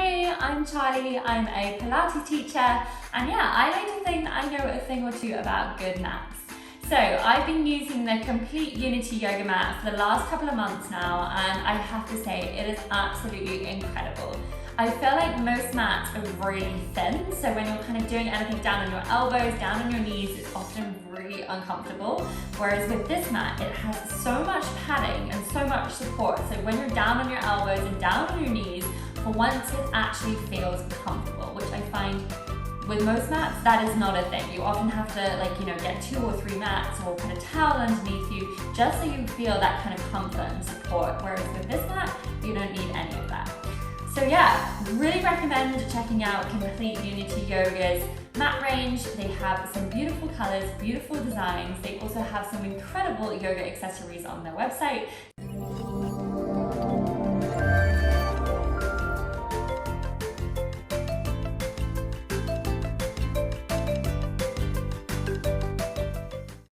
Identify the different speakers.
Speaker 1: Hey, I'm Charlie, I'm a Pilates teacher, and yeah, I like to think that I know a thing or two about good mats. So I've been using the Complete Unity yoga mat for the last couple of months now, and I have to say it is absolutely incredible. I feel like most mats are really thin, so when you're kind of doing anything down on your elbows, down on your knees, it's often really uncomfortable. Whereas with this mat, it has so much padding and so much support, so when you're down on your elbows and down on your knees, for once it actually feels comfortable, which I find with most mats, that is not a thing. You often have to get 2 or 3 mats or put a towel underneath you just so you feel that kind of comfort and support. Whereas with this mat, you don't need any of that. So yeah, really recommend checking out Complete Unity Yoga's mat range. They have some beautiful colors, beautiful designs. They also have some incredible yoga accessories on their website.